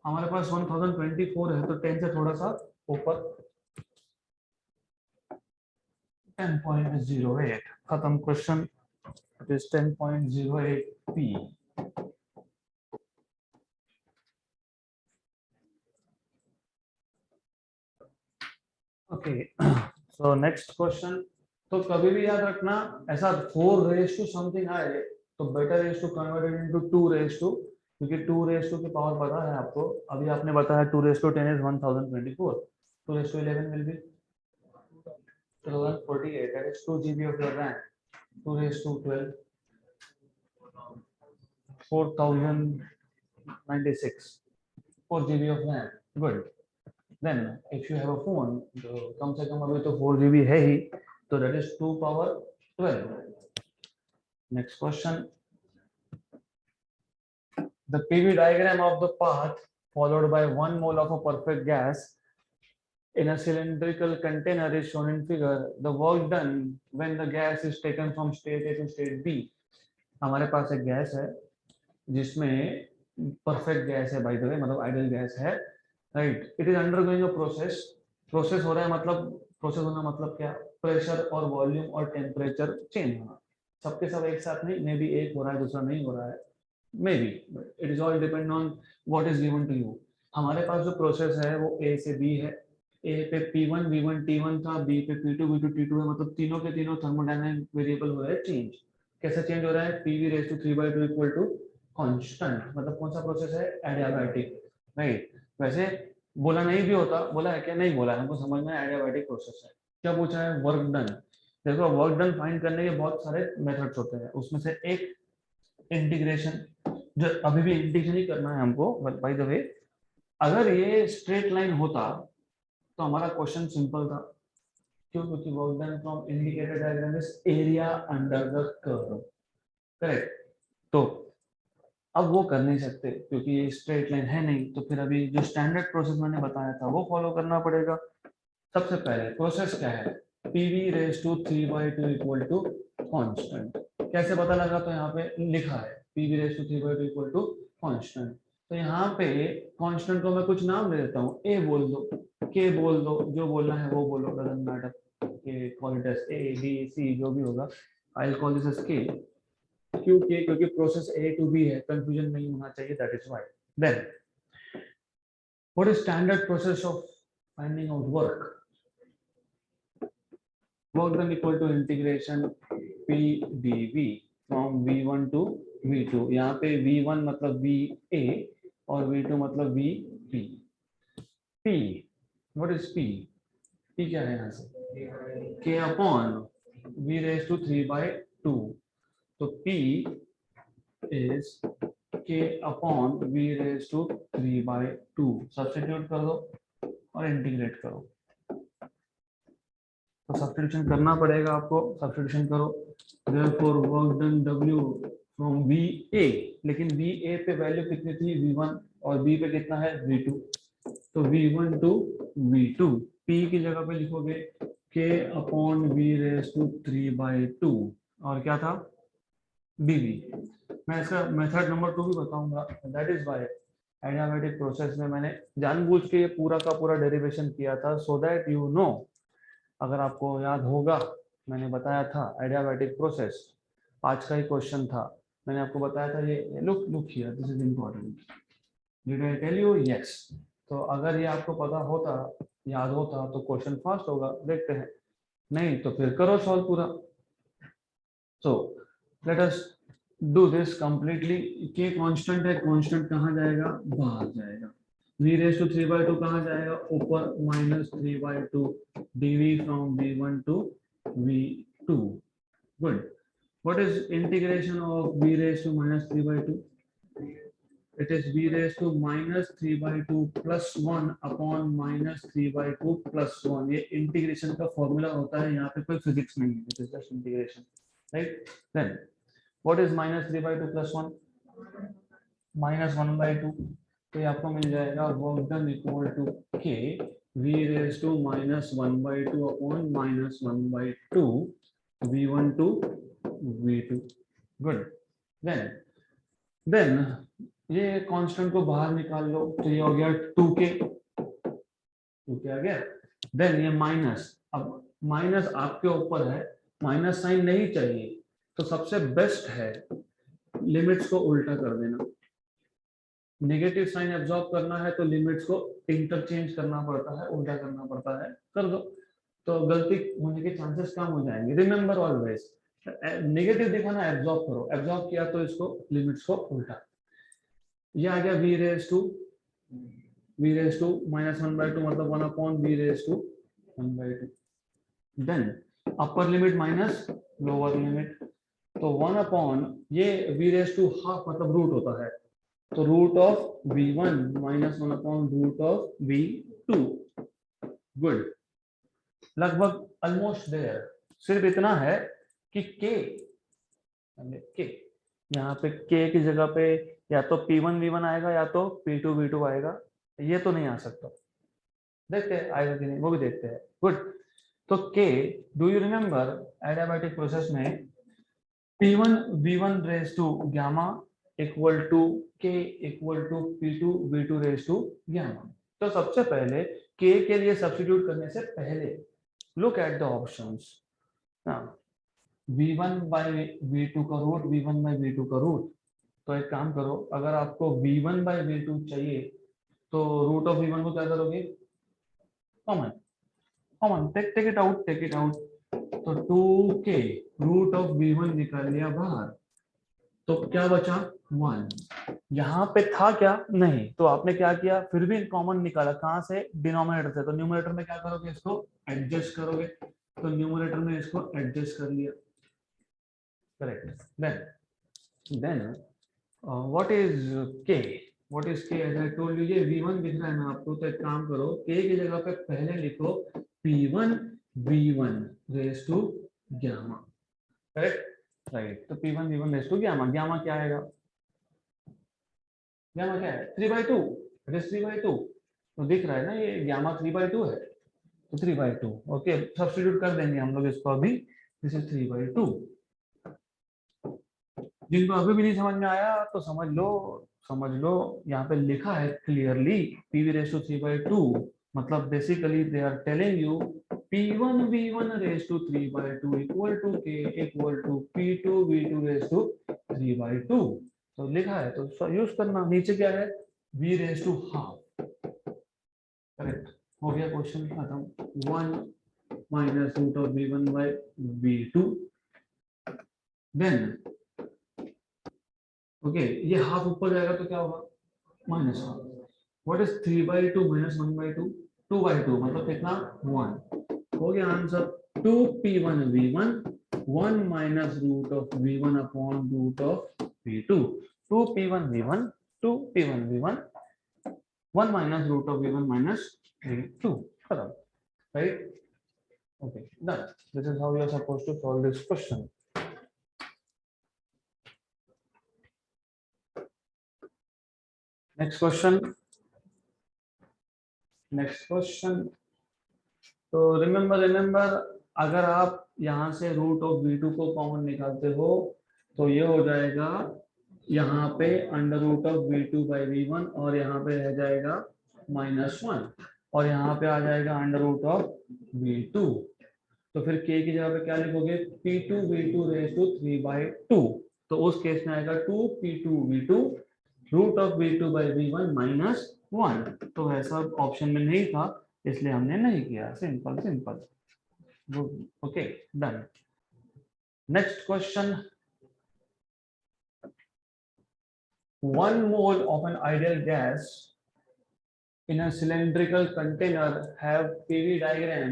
हमारे पास 1024 है, तो 10 से थोड़ा सा ऊपर 10.08। खत्म question. It is 10.08 P। Okay, so next question. तो कभी भी याद रखना, ऐसा 4 रेज टू समथिंग आए तो better is to convert it into 2 raise to, क्योंकि 2 रेज टू की पावर पता है आपको, अभी आपने बताया 2 raise to 10 is 1024, 2 raise to 11 will be 2048, that is 2 GB of your RAM, 2 raised to 12, 4096, 4 GB of RAM, good. Then if you have a phone, तो कम से कम अभी तो 4 GB है ही, तो that is 2 power 12. Next question. The PV diagram of the path followed by 1 mole of a perfect gas in a cylindrical container is shown in figure. The work done when the gas is taken from state A to state B. हमारे पास एक gas है जिसमें perfect gas है, by the way, मतलब ideal gas है, right. It is undergoing a process. Process हो रहा है, मतलब प्रोसेस होना मतलब क्या, प्रेशर और वॉल्यूम और टेम्परेचर चेंज होना. सबके सब एक साथ नहीं, मे बी एक हो रहा है दूसरा नहीं हो रहा है, maybe, it is all depend on what is given to you. हमारे पास जो प्रोसेस है वो ए से बी है. ए पे P1 V1 T1 था, बी पे P2 V2 T2 है, मतलब तीनों के तीनों थर्मोडायनामिक वेरिएबल हो रहा है चेंज. कैसे चेंज हो रहा है, PV raise to 3/2 equal to constant. मतलब कौन सा प्रोसेस है, एडियाबैटिक, राइट. वैसे बोला नहीं भी होता, बोला है क्या, नहीं बोला है, हमको समझ में एडियाबैटिक प्रोसेस है. क्या पूछा है, वर्क डन. देखो वर्क डन फाइंड करने के बहुत सारे मेथड्स होते हैं, उसमें से एक इंटीग्रेशन, जो अभी भी इंटीग्रेशन ही करना है हमको. बाय द वे, अगर ये स्ट्रेट लाइन होता तो हमारा क्वेश्चन सिंपल था. क्यों, क्योंकि work done from indicated diagram is area under the curve, correct. तो अब वो कर नहीं सकते क्योंकि ये स्ट्रेट लाइन है नहीं, तो फिर अभी जो स्टैंडर्ड प्रोसेस मैंने बताया था वो फॉलो करना पड़ेगा. सबसे पहले प्रोसेस क्या है, PV raise to 3/2 equal to constant. कैसे पता लगा, तो यहाँ पे लिखा है PV raise to 3/2 equal to constant. तो यहाँ पे कांस्टेंट को मैं कुछ नाम दे देता हूँ, ए बोल दो, के बोल दो, जो बोलना है वो बोलो, doesn't matter. K call it as A B C, जो भी होगा, I will call this as K. क्यों के, क्योंकि प्रोसेस ए टू बी है, कंफ्यूजन नहीं होना चाहिए, that is why. Then what is standard process of finding out work. Work done equal to integration P dV from V1 to V2. यहाँ पे V1 मतलब VA और V2 मतलब VP. P, what is P? P क्या है यहाँ से, K upon V raised to 3/2. तो P is K upon V raised to 3/2. Substitute कर दो और इंटीग्रेट करो. तो सब्स्टिट्यूशन करना पड़ेगा आपको, सब्स्टिट्यूशन करो. therefore work done W from VA, लेकिन VA पे वैल्यू कितनी थी, V1, और B पे कितना है, V2. तो V1 to V2, P की जगह पे लिखोगे K upon V raised to 3/2, और क्या था, dV. मैं इसका मेथड नंबर 2 भी बताऊंगा. That is why adiabatic process में मैंने जानबूझ के ये पूरा का पूरा डेरिवेशन किया था, सो दैट यू नो. अगर आपको याद होगा, मैंने बताया था एडियाबैटिक प्रोसेस, आज का ही क्वेश्चन था. मैंने आपको बताया था ये look here, this is important. Did I tell you, yes. तो अगर ये आपको पता होता, याद होता, तो क्वेश्चन फास्ट होगा. देखते हैं, नहीं तो फिर करो सॉल्व पूरा. So let us do this completely. के कांस्टेंट है, कांस्टेंट कहाँ जाएगा, बाहर जाएगा. V raised to 3/2 कहाँ जाएगा, ऊपर, -3/2 dV from V1 to V2. Good. What is integration of V raised to -3/2? It is V raised to -3/2 plus 1 upon -3/2 plus 1. ये इंटीग्रेशन का फॉर्मूला होता है, यहाँ पे कोई फिजिक्स नहीं है, it is just integration, right? Then what is -3/2 plus 1? -1/2. तो ये आपको मिल जाएगा work done equal to K V raise to -1/2 upon -1/2 V1 to V2. Good. देन ये कांस्टेंट को बाहर निकाल लो, तो ये हो गया 2k. 2k आ गया. देन ये माइनस, अब माइनस आपके ऊपर है, माइनस साइन नहीं चाहिए, तो सबसे बेस्ट है लिमिट्स को उल्टा कर देना. नेगेटिव साइन एब्जॉर्ब करना है तो लिमिट्स को इंटरचेंज करना पड़ता है, उल्टा करना पड़ता है, कर दो. तो गलती होने के चांसेस कम हो जाएंगे। रिमेंबर ऑलवेज, नेगेटिव देखा ना, एब्जॉर्ब करो, एब्जॉर्ब किया तो इसको लिमिट्स को उल्टा, ये आ गया v रेज टू -1/2 मतलब 1 upon v raise to 1/2, then upper limit minus lower limit, तो 1 अपॉन ये v रेज टू हाफ मतलब रूट होता है, तो root of v1 -1 upon root of v2। Good, लगभग ऑलमोस्ट देयर। सिर्फ इतना है कि के यहाँ पे k की जगह पे या तो p1 v1 आएगा या तो p2 v2 आएगा, ये तो नहीं आ सकता। देखते हैं आएगा कि नहीं, वो भी देखते हैं। गुड, तो k, do you remember adiabatic process में p1 v1 raise to gamma equal to k equal to p2 v2 raise to gamma. तो सबसे पहले k के लिए सब्स्टिट्यूट करने से पहले look at the options. v1 by v2 का रूट, v1 बाई v2 का रूट, तो एक काम करो, अगर आपको v1 बाई v2 चाहिए तो रूट ऑफ v1 को क्या करोगे, कॉमन, टेक इट आउट, तो 2k रूट ऑफ v1 निकाल लिया बाहर, तो क्या बचा 1। यहाँ पे था क्या, नहीं, तो आपने क्या किया, फिर भी कॉमन निकाला, कहाँ से, डिनोमिनेटर से, तो न्यूमरेटर में क्या करोगे, इसको एडजस्ट करोगे, तो न्यूमरेटर में इसको एडजस्ट कर लिया, correct. Then what is k, as I told you, ये v1 दिख रहा है ना आपको, तो एक काम करो, k की जगह पे पहले लिखो p1 v1 raise to gamma, correct, right. तो p1 v1 raise to gamma, gamma क्या आएगा, गामा क्या है 3/2, इट इज 3/2, तो दिख रहा है ना ये गामा 3/2 है, तो 3/2, ओके, सब्स्टिट्यूट कर देंगे हम लोग इसको अभी, दिस इज 3/2। जिनको अभी भी नहीं समझ में आया तो समझ लो, यहाँ पे लिखा है क्लियरली pv रेज टू 3/2, मतलब basically they are telling you p1 v1 raise to 3/2 equal to k equal to p2 v2 raise to 3/2, तो लिखा है तो यूज करना। नीचे क्या है, v raise to half, correct, हो गया क्वेश्चन खत्म। 1 minus root of v1 by v2, then okay, ये हाफ ऊपर जाएगा तो क्या होगा, minus half. What is 3/2 minus 1/2, 2/2 मतलब कितना 1, हो गया answer 2p1 v1 1 minus root of v1 upon root of v2, 2p1 v1 2p1 v1 1 minus root of v1 minus v2, खत्म, right, okay, done. This is how you are supposed to solve this question. Next question, तो remember, अगर आप यहाँ से root of v2 को common निकालते हो तो ये हो जाएगा यहाँ पे under root of v2 by v1, और यहाँ पे रह जाएगा -1, और यहाँ पे आ जाएगा अंडर रूट ऑफ v2, तो फिर k की जगह पे क्या लिखोगे, p2 v2 रेज टू 3/2, तो उस केस में आएगा 2p2 v2 root of v2 by v1 -1, तो ऐसा ऑप्शन में नहीं था इसलिए हमने नहीं किया, simple, okay, done. Next question, 1 mole of an ideal gas in a cylindrical container have PV diagram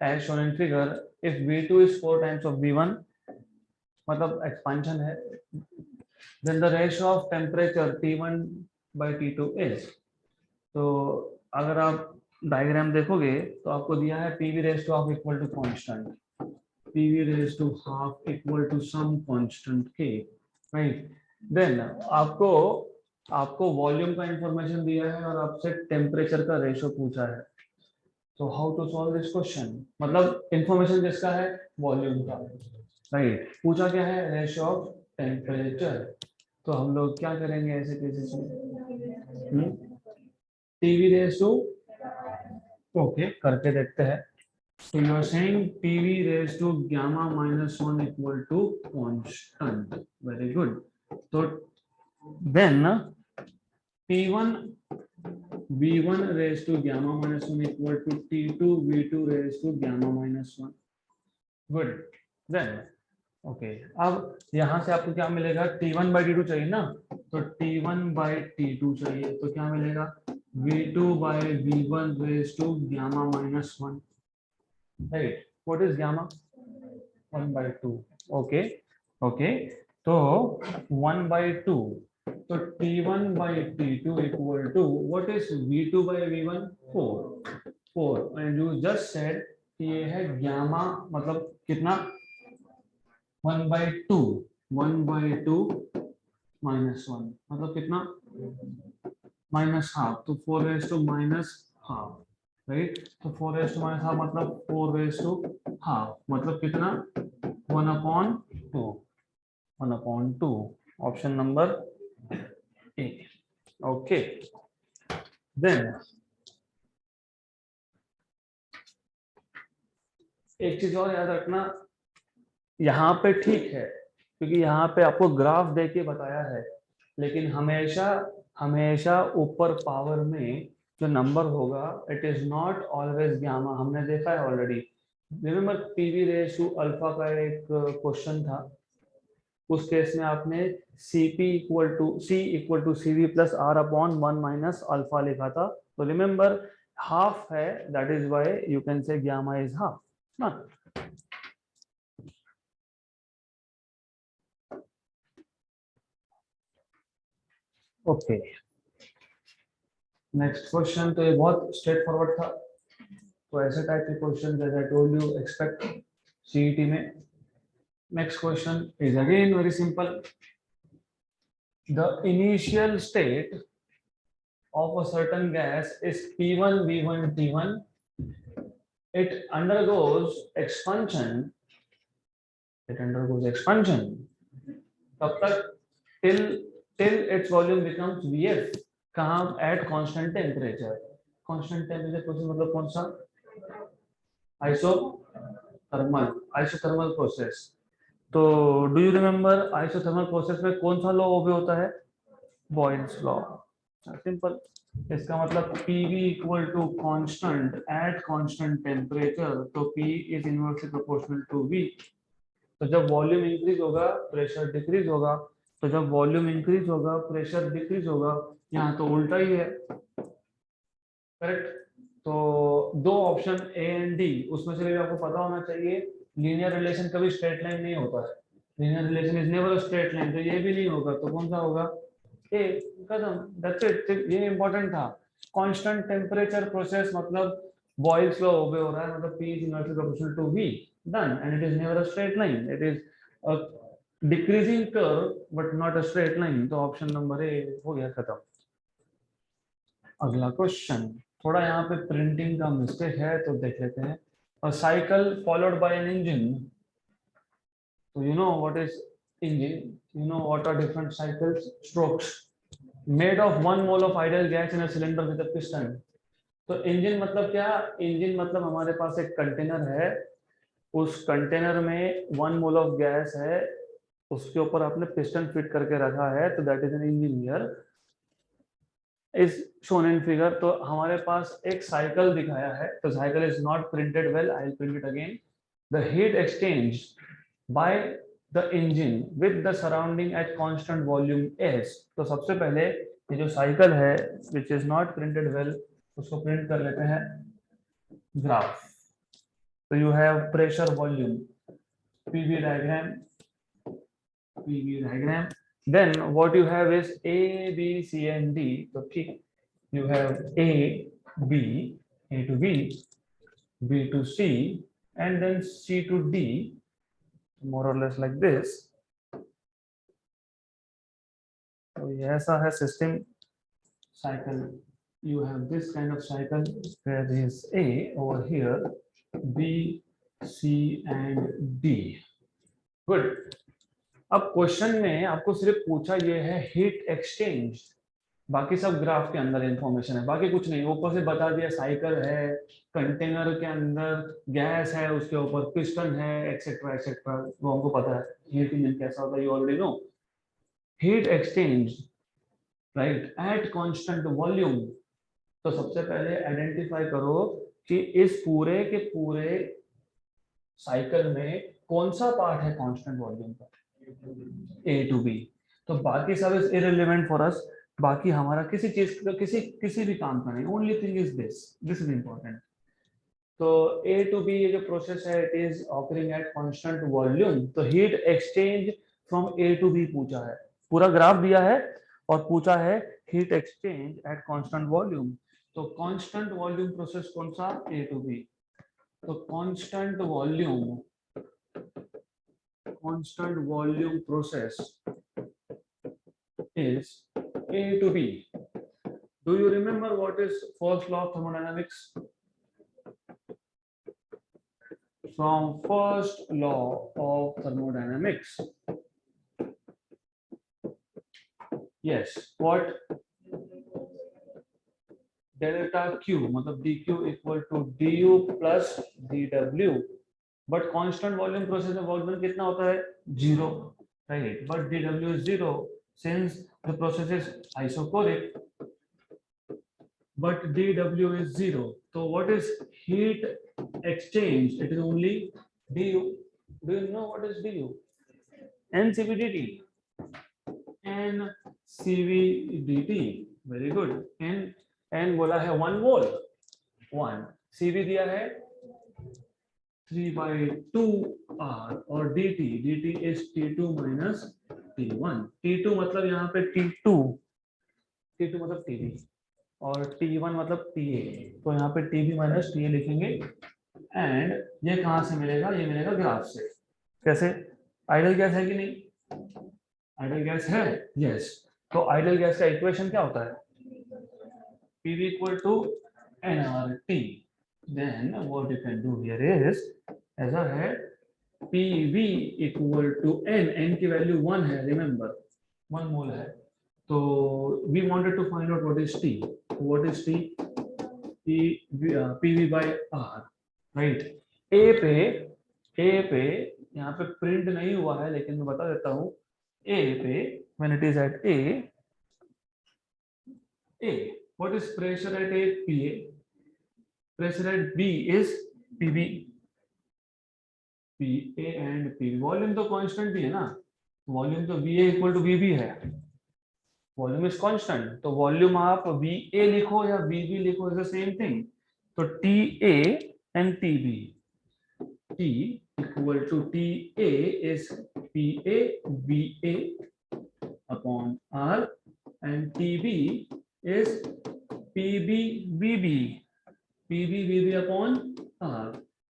as shown in figure if v2 is 4 times of v1, मतलब एक्सपेंशन है, then the ratio of temperature T1 by T2 is, तो अगर आप diagram देखोगे तो आपको दिया है PV raise to half equal to constant, PV raise to half equal to some constant K, right, देन आपको वॉल्यूम का इंफॉर्मेशन दिया है और आपसे टेम्परेचर का रेशो पूछा है, तो how to solve this question, मतलब इंफॉर्मेशन किसका है, वॉल्यूम का, राइट, पूछा क्या है, रेशो ऑफ टेम्परेचर, तो हम लोग क्या करेंगे ऐसे केसेस में, PV रेज टू, ओके, करके देखते हैं, so you are saying PV raised to gamma -1 equal to constant, very good, so then P1 V1 raised to gamma minus 1 equal to T2 V2 raised to gamma minus 1. Good. Then okay अब यहाँ से आपको क्या मिलेगा, T1 by T2 चाहिए ना, तो T1 by T2 चाहिए, तो क्या मिलेगा V2 by V1 raised to gamma minus 1, right? What is gamma? 1 by 2. Okay, okay, तो 1 by 2, तो T1 by T2 equal to what is V2 by V1? 4 and you just said कि ये है gamma, मतलब कितना 1 by 2 minus 1 मतलब कितना minus half, तो 4 raised to minus half, right? तो 4 raised to minus half मतलब 4 raised to half मतलब कितना 1 upon 2, 1 upon 2, option number A. Okay, then एक चीज और याद रखना, यहाँ पे ठीक है क्योंकि यहाँ पे आपको ग्राफ देके बताया है, लेकिन हमेशा हमेशा ऊपर पावर में जो नंबर होगा it is not always gamma, हमने देखा है already. Remember PV raise to alpha का एक क्वेश्चन था, उस केस में आपने CP equal to CV plus R upon 1 minus alpha लिखा था, तो रिमेंबर हाफ है, that is why you can say gamma is half ना। ओके नेक्स्ट क्वेश्चन, तो ये बहुत स्ट्रेट फॉरवर्ड था, तो ऐसे टाइप के क्वेश्चन जैसे I told you expect CET में। Next question is again very simple, the initial state of a certain gas is P1 V1 T1, it undergoes expansion तब तक till its volume becomes Vf, कहाँ at constant temperature process मतलब कौन सा isothermal process. तो do you remember isothermal process में कौन सा लॉ ओबे होता है, बॉयल्स लॉ, सिंपल। इसका मतलब PV equal to constant at constant temperature, तो P is inversely proportional to V। तो जब वॉल्यूम इंक्रीज होगा प्रेशर डिक्रीज होगा, तो जब वॉल्यूम इंक्रीज होगा प्रेशर डिक्रीज होगा, यहाँ तो उल्टा ही है, करेक्ट। तो दो ऑप्शन ए एंड डी, उसमें से भी आपको पता होना चाहिए लीनियर रिलेशन कभी स्ट्रेट लाइन नहीं होता है, linear relation is never a straight line, तो ये भी नहीं होगा, तो कौन सा होगा ए, खत्म, दैट्स इट। ये इंपॉर्टेंट था, कांस्टेंट टेम्परेचर प्रोसेस मतलब बॉयल्स लॉ ओबे हो रहा है, मतलब P is inversely proportional to V, done, and it is never a straight line, it is a decreasing curve but not a straight line, तो option number A हो गया, खत्म। अगला क्वेश्चन, थोड़ा यहाँ पे प्रिंटिंग का मिस्टेक है तो देख लेते हैं। A cycle followed by an engine, तो you know what is engine, you know what are different cycles, strokes made of 1 mole of ideal gas in a cylinder with a piston। तो engine मतलब क्या, engine मतलब हमारे पास एक container है, उस container में 1 मोल ऑफ गैस है, उसके ऊपर आपने पिस्टन फिट करके रखा है, तो that is an engine here is shown in figure. तो हमारे पास एक साइकिल दिखाया है, तो cycle is not printed well, I will print it again. The heat exchange bye the engine with the surrounding at constant volume S। तो सबसे पहले ये जो साइकिल है which is not printed well, उसको प्रिंट कर लेते हैं ग्राफ। तो you have pressure volume, PV diagram, then what you have is A B C and D, तो ठीक, you have A to B, B to C and then C to D, more or less like this। तो ये ऐसा है system cycle, you have this kind of cycle where there is A over here, B, C and D, good। अब question में आपको सिर्फ पूछा ये है हीट एक्सचेंज, बाकी सब ग्राफ के अंदर इंफॉर्मेशन है, बाकी कुछ नहीं, ऊपर से बता दिया साइकिल है, कंटेनर के अंदर गैस है, उसके ऊपर पिस्टन है, एक्सेट्रा एक्सेट्रा, वो हमको पता है हीट इंजन कैसा होता है, you already know. Heat exchange right eight constant volume, तो सबसे पहले आइडेंटिफाई करो कि इस पूरे के पूरे साइकिल में कौन सा पार्ट है कांस्टेंट वॉल्यूम का, ए टू बी। तो बाकी सब इज इररिलेवेंट फॉर अस, बाकी हमारा किसी चीज का किसी भी काम का नहीं, only thing is this is important. तो ए टू बी ये जो प्रोसेस है it is occurring at constant volume. तो heat exchange from A to B पूछा है, पूरा ग्राफ दिया है और पूछा है heat exchange at constant volume. तो कांस्टेंट वॉल्यूम प्रोसेस कौन सा, ए टू बी। तो constant volume process is A to B. Do you remember what is first law of thermodynamics? From first law of thermodynamics. Yes, what? Delta Q मतलब dq equal to du plus dw. But constant volume process में work done कितना होता है, 0, right? But dw is 0 since the process is isochoric. But dw is 0. So what is heat exchange? It is only du. Do you know what is du? NCV/dt. NCV/dt. Very good. N बोला है 1 मोल, 1 CV दिया है 3/2R और dt is T2 minus T1. T2 मतलब यहाँ पे T2 मतलब TB और T1 मतलब TA, तो यहाँ पे TB माइनस TA लिखेंगे। एंड ये कहाँ से मिलेगा, ये मिलेगा ग्राफ से। कैसे, आइडल गैस है कि नहीं, आइडल गैस है, यस। तो आइडल गैस का इक्वेशन क्या होता है, PV equal to nRT. Then what you can do here is ऐसा है PV equal to n की वैल्यू 1 है, रिमेंबर 1 मोल है। तो we wanted to find out what is T. What is T? PV by R, right? A पे यहाँ पे print नहीं हुआ है लेकिन मैं बता देता हूँ। A पे when it is at A, what is pressure at A? PA. Pressure at B is PB. PA and PB. Volume तो कांस्टेंट भी है ना, वॉल्यूम तो VA इक्वल टू VB है, वॉल्यूम इज कांस्टेंट। तो वॉल्यूम आप VA लिखो या VB लिखो इज द सेम थिंग। तो TA and TB, T equal to TA is PA VA upon R and TB is PB VB, PB VB upon R,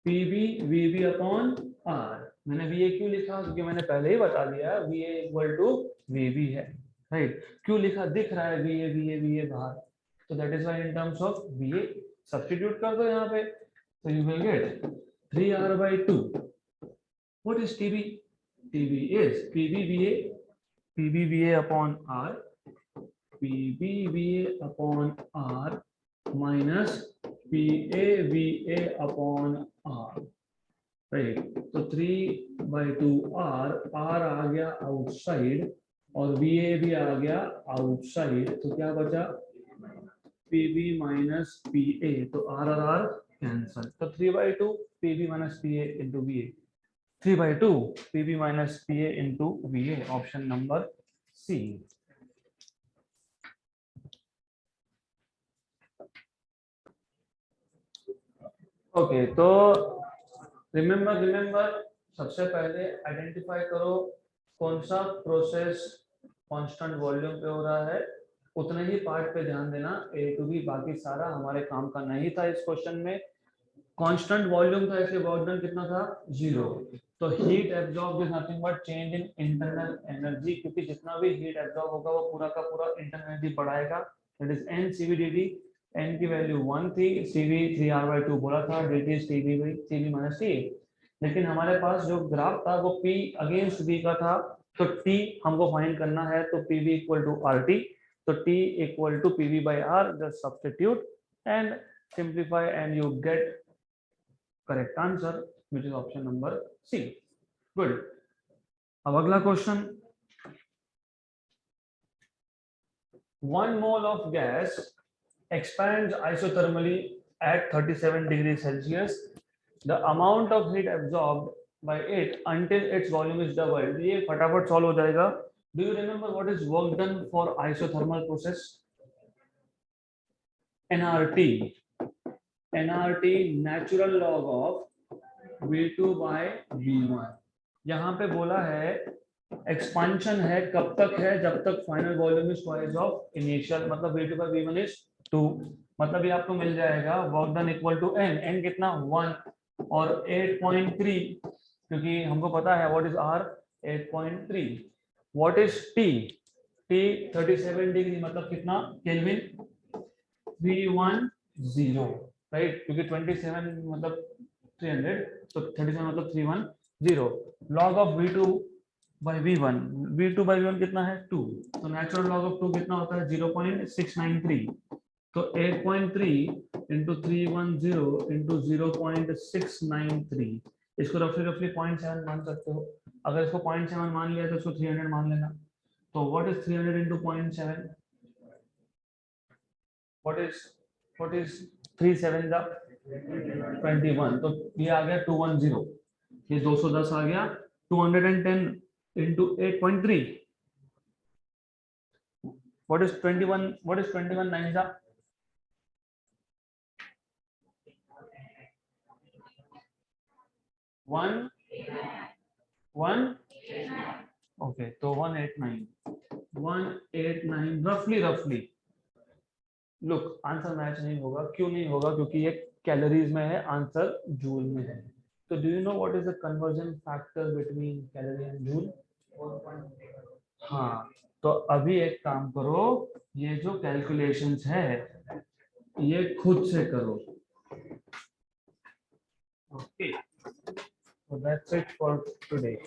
PB VB upon R। मैंने VA क्यों लिखा, क्योंकि मैंने पहले ही बता दिया VA इक्वल टू VB है, राइट। क्यों लिखा, दिख रहा है VA VA VA बाहर, तो that is why in terms of VA substitute कर दो यहाँ पे, तो you will get 3R/2। What is TB? TB is PB VA upon R, PB VA upon R minus PA VA upon R, right. तो 3/2R, R आ गया outside और VA भी आ गया आउटसाइड, तो क्या बचा PB minus PA, तो R और R कैंसल, तो 3/2 PB minus PA into VA, 3/2 PB minus PA into VA, option number C। Okay, तो रिमेंबर सबसे पहले आइडेंटिफाई करो कौन सा प्रोसेस कांस्टेंट वॉल्यूम पे हो रहा है, उतने ही पार्ट पे ध्यान देना, A to B, बाकी सारा हमारे काम का नहीं था इस क्वेश्चन में। कांस्टेंट वॉल्यूम था इसलिए वर्क डन कितना था, 0। तो heat absorb is nothing but change in internal energy, क्योंकि जितना भी हीट एब्जॉर्ब होगा वो पूरा का पूरा इंटरनल एनर्जी बढ़ाएगा, दैट इज NCV/dt। n की वैल्यू 1 थी, CV 3R/2 बोला था, dt is TB minus TA। लेकिन हमारे पास जो ग्राफ था वो P अगेंस्ट B का था, तो T हमको फाइंड करना है, तो PV equal to RT, तो T equal to PV by R, just substitute and simplify and you get correct answer which is option number C। Good। अब अगला question, 1 mole of gas expands isothermally at 37 degrees Celsius. The amount of heat absorbed by it until its volume is doubled. ये फटाफट solve हो जाएगा. Do you remember what is work done for isothermal process? nRT. nRT natural log of V2 by V1. यहाँ पे बोला है expansion है कब तक है, जब तक final volume is twice of initial, मतलब V2 by V1 इज 2. मतलब ये आपको मिल जाएगा work done equal to n. n कितना 1 और 8.3, क्योंकि हमको पता है what is R 8.3. What is T? T 37 degree मतलब कितना केल्विन 310, राइट, क्योंकि 27 मतलब 300 तो 37 मतलब 310. Log of V2 by V1, V2 by V1 कितना है 2, तो नेचुरल लॉग ऑफ 2 कितना होता है 0.693. तो 8.3 इंटू 310 इंटू 0.693, इसको रफली 0.7 मान सकते हो. अगर इसको 0.7 मान लिया तो इसको 300 मान लेना. तो what is 300 into 0.7? What is 3 7 जा 21, तो ये आ गया 210. ये 210 आ गया. 210 into 8.3. What is 21? What is 21 9 जा? 1 okay, तो 189 roughly. Look, आंसर मैच नहीं होगा. क्यों नहीं होगा? क्योंकि ये कैलोरीज में है, आंसर जूल में है. तो do you know what is the conversion factor between calorie and joule? हाँ, तो अभी एक काम करो, ये जो कैलकुलेशंस है ये खुद से करो. Okay, so that's it for today.